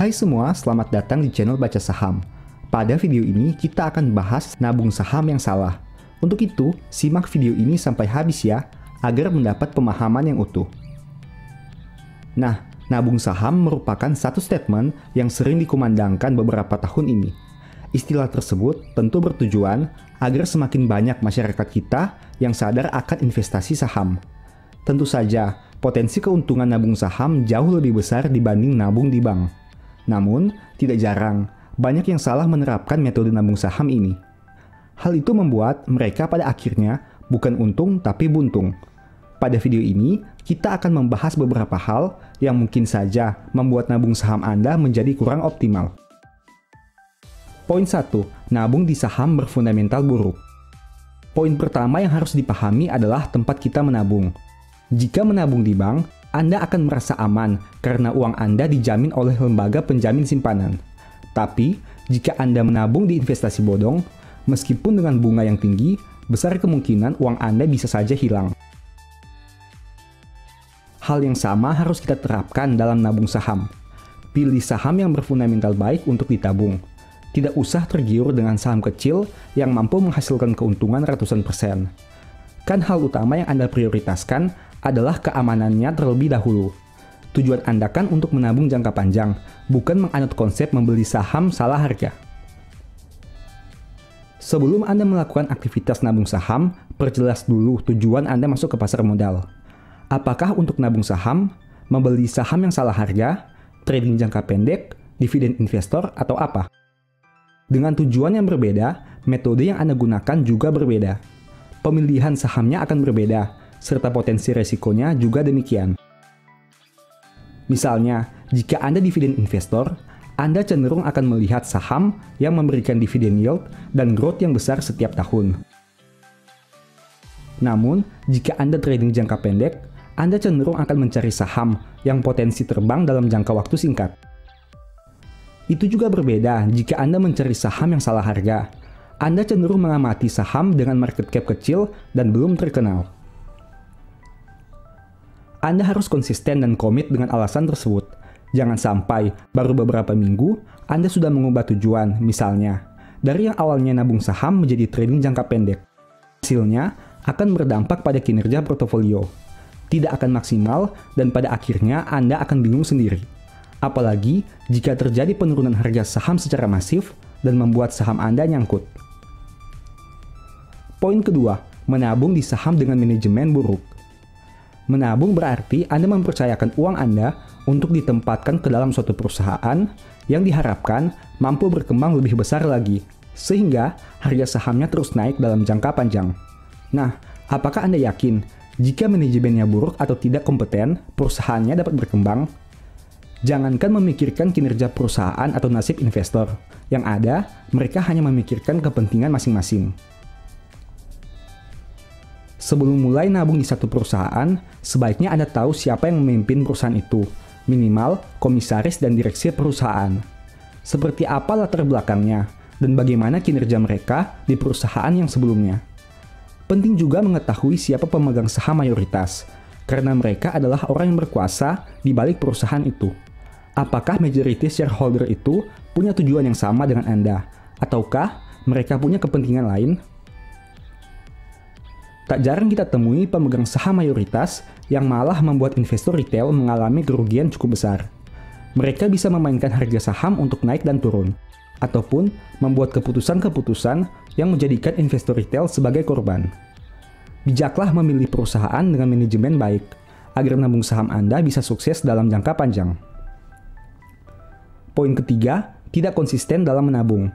Hai semua, selamat datang di channel Baca Saham. Pada video ini kita akan bahas nabung saham yang salah. Untuk itu, simak video ini sampai habis ya, agar mendapat pemahaman yang utuh. Nah, nabung saham merupakan satu statement yang sering dikumandangkan beberapa tahun ini. Istilah tersebut tentu bertujuan agar semakin banyak masyarakat kita yang sadar akan investasi saham. Tentu saja, potensi keuntungan nabung saham jauh lebih besar dibanding nabung di bank. Namun, tidak jarang, banyak yang salah menerapkan metode nabung saham ini. Hal itu membuat mereka pada akhirnya bukan untung tapi buntung. Pada video ini, kita akan membahas beberapa hal yang mungkin saja membuat nabung saham Anda menjadi kurang optimal. Poin 1. Nabung di saham berfundamental buruk. Poin pertama yang harus dipahami adalah tempat kita menabung. Jika menabung di bank, Anda akan merasa aman karena uang Anda dijamin oleh lembaga penjamin simpanan. Tapi, jika Anda menabung di investasi bodong, meskipun dengan bunga yang tinggi, besar kemungkinan uang Anda bisa saja hilang. Hal yang sama harus kita terapkan dalam nabung saham. Pilih saham yang berfundamental baik untuk ditabung. Tidak usah tergiur dengan saham kecil yang mampu menghasilkan keuntungan ratusan persen. Kan hal utama yang Anda prioritaskan adalah keamanannya terlebih dahulu. Tujuan Anda kan untuk menabung jangka panjang, bukan menganut konsep membeli saham salah harga. Sebelum Anda melakukan aktivitas nabung saham, perjelas dulu tujuan Anda masuk ke pasar modal. Apakah untuk nabung saham, membeli saham yang salah harga, trading jangka pendek, dividen investor, atau apa? Dengan tujuan yang berbeda, metode yang Anda gunakan juga berbeda. Pemilihan sahamnya akan berbeda, serta potensi resikonya juga demikian. Misalnya, jika Anda dividen investor, Anda cenderung akan melihat saham yang memberikan dividen yield dan growth yang besar setiap tahun. Namun, jika Anda trading jangka pendek, Anda cenderung akan mencari saham yang potensi terbang dalam jangka waktu singkat. Itu juga berbeda jika Anda mencari saham yang salah harga. Anda cenderung mengamati saham dengan market cap kecil dan belum terkenal. Anda harus konsisten dan komit dengan alasan tersebut. Jangan sampai baru beberapa minggu Anda sudah mengubah tujuan, misalnya dari yang awalnya nabung saham menjadi trading jangka pendek. Hasilnya akan berdampak pada kinerja portofolio. Tidak akan maksimal dan pada akhirnya Anda akan bingung sendiri. Apalagi jika terjadi penurunan harga saham secara masif dan membuat saham Anda nyangkut. Poin kedua, menabung di saham dengan manajemen buruk. Menabung berarti Anda mempercayakan uang Anda untuk ditempatkan ke dalam suatu perusahaan yang diharapkan mampu berkembang lebih besar lagi, sehingga harga sahamnya terus naik dalam jangka panjang. Nah, apakah Anda yakin jika manajemennya buruk atau tidak kompeten, perusahaannya dapat berkembang? Jangankan memikirkan kinerja perusahaan atau nasib investor. Yang ada, mereka hanya memikirkan kepentingan masing-masing. Sebelum mulai nabung di satu perusahaan, sebaiknya Anda tahu siapa yang memimpin perusahaan itu, minimal komisaris dan direksi perusahaan. Seperti apa latar belakangnya, dan bagaimana kinerja mereka di perusahaan yang sebelumnya. Penting juga mengetahui siapa pemegang saham mayoritas, karena mereka adalah orang yang berkuasa di balik perusahaan itu. Apakah majority shareholder itu punya tujuan yang sama dengan Anda? Ataukah mereka punya kepentingan lain? Tak jarang kita temui pemegang saham mayoritas yang malah membuat investor retail mengalami kerugian cukup besar. Mereka bisa memainkan harga saham untuk naik dan turun, ataupun membuat keputusan-keputusan yang menjadikan investor retail sebagai korban. Bijaklah memilih perusahaan dengan manajemen baik, agar nabung saham Anda bisa sukses dalam jangka panjang. Poin ketiga, tidak konsisten dalam menabung.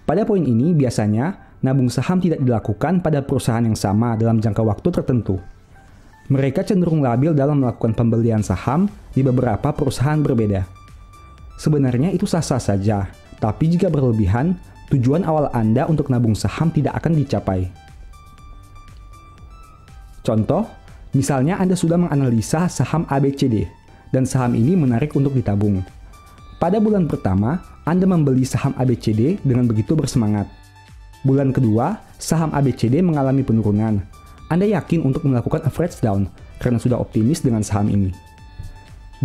Pada poin ini, biasanya, nabung saham tidak dilakukan pada perusahaan yang sama dalam jangka waktu tertentu. Mereka cenderung labil dalam melakukan pembelian saham di beberapa perusahaan berbeda. Sebenarnya itu sah-sah saja, tapi jika berlebihan, tujuan awal Anda untuk nabung saham tidak akan dicapai. Contoh, misalnya Anda sudah menganalisa saham ABCD, dan saham ini menarik untuk ditabung. Pada bulan pertama, Anda membeli saham ABCD dengan begitu bersemangat. Bulan kedua, saham ABCD mengalami penurunan. Anda yakin untuk melakukan average down karena sudah optimis dengan saham ini.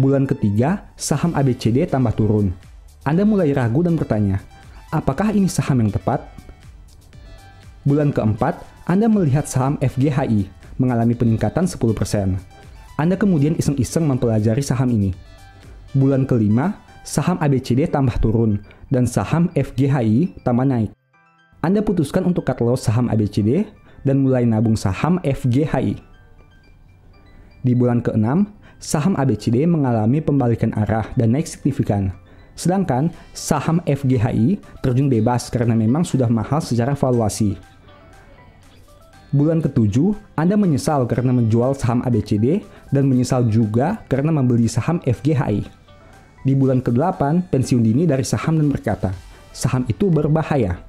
Bulan ketiga, saham ABCD tambah turun. Anda mulai ragu dan bertanya, apakah ini saham yang tepat? Bulan keempat, Anda melihat saham FGHI mengalami peningkatan 10%. Anda kemudian iseng-iseng mempelajari saham ini. Bulan kelima, saham ABCD tambah turun dan saham FGHI tambah naik. Anda putuskan untuk cut loss saham ABCD dan mulai nabung saham FGHI. Di bulan ke-6, saham ABCD mengalami pembalikan arah dan naik signifikan. Sedangkan saham FGHI terjun bebas karena memang sudah mahal secara valuasi. Bulan ke-7, Anda menyesal karena menjual saham ABCD dan menyesal juga karena membeli saham FGHI. Di bulan ke-8, pensiun dini dari saham dan berkata, saham itu berbahaya.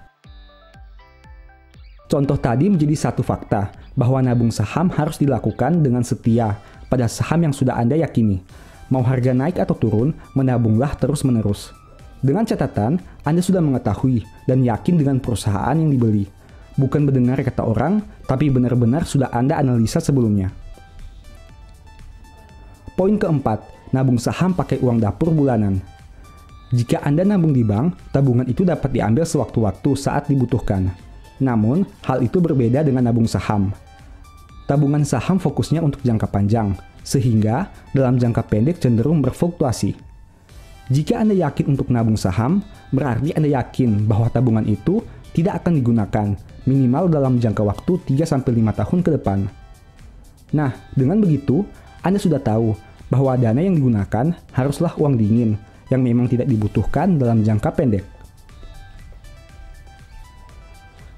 Contoh tadi menjadi satu fakta, bahwa nabung saham harus dilakukan dengan setia pada saham yang sudah Anda yakini. Mau harga naik atau turun, menabunglah terus-menerus. Dengan catatan, Anda sudah mengetahui dan yakin dengan perusahaan yang dibeli. Bukan mendengar kata orang, tapi benar-benar sudah Anda analisa sebelumnya. Poin keempat, nabung saham pakai uang dapur bulanan. Jika Anda nabung di bank, tabungan itu dapat diambil sewaktu-waktu saat dibutuhkan. Namun, hal itu berbeda dengan nabung saham. Tabungan saham fokusnya untuk jangka panjang, sehingga dalam jangka pendek cenderung berfluktuasi. Jika Anda yakin untuk nabung saham, berarti Anda yakin bahwa tabungan itu tidak akan digunakan minimal dalam jangka waktu 3-5 tahun ke depan. Nah, dengan begitu, Anda sudah tahu bahwa dana yang digunakan haruslah uang dingin yang memang tidak dibutuhkan dalam jangka pendek.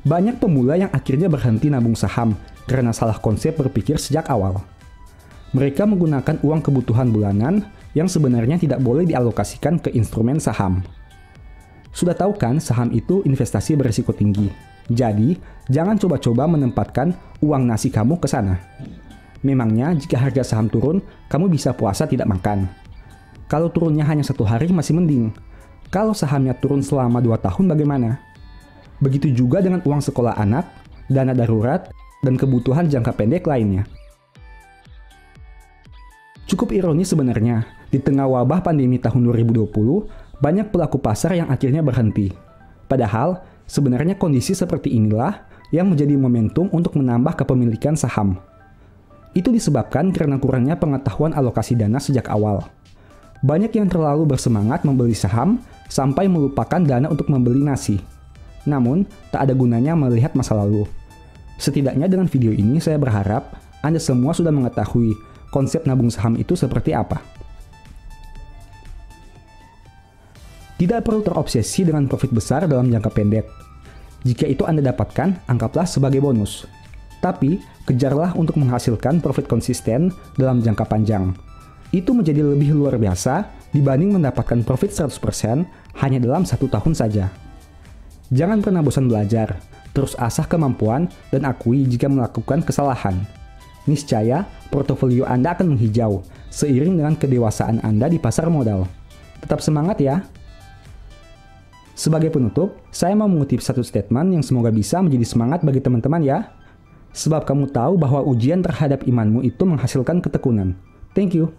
Banyak pemula yang akhirnya berhenti nabung saham karena salah konsep berpikir sejak awal. Mereka menggunakan uang kebutuhan bulanan yang sebenarnya tidak boleh dialokasikan ke instrumen saham. Sudah tahu kan saham itu investasi berisiko tinggi. Jadi, jangan coba-coba menempatkan uang nasi kamu ke sana. Memangnya jika harga saham turun, kamu bisa puasa tidak makan. Kalau turunnya hanya 1 hari masih mending. Kalau sahamnya turun selama 2 tahun bagaimana? Begitu juga dengan uang sekolah anak, dana darurat, dan kebutuhan jangka pendek lainnya. Cukup ironis sebenarnya, di tengah wabah pandemi tahun 2020, banyak pelaku pasar yang akhirnya berhenti. Padahal, sebenarnya kondisi seperti inilah yang menjadi momentum untuk menambah kepemilikan saham. Itu disebabkan karena kurangnya pengetahuan alokasi dana sejak awal. Banyak yang terlalu bersemangat membeli saham sampai melupakan dana untuk membeli nasi. Namun, tak ada gunanya melihat masa lalu. Setidaknya dengan video ini saya berharap Anda semua sudah mengetahui konsep nabung saham itu seperti apa. Tidak perlu terobsesi dengan profit besar dalam jangka pendek. Jika itu Anda dapatkan, anggaplah sebagai bonus. Tapi, kejarlah untuk menghasilkan profit konsisten dalam jangka panjang. Itu menjadi lebih luar biasa dibanding mendapatkan profit 100% hanya dalam 1 tahun saja. Jangan pernah bosan belajar, terus asah kemampuan dan akui jika melakukan kesalahan. Niscaya, portofolio Anda akan menghijau seiring dengan kedewasaan Anda di pasar modal. Tetap semangat ya! Sebagai penutup, saya mau mengutip satu statement yang semoga bisa menjadi semangat bagi teman-teman ya. Sebab kamu tahu bahwa ujian terhadap imanmu itu menghasilkan ketekunan. Thank you.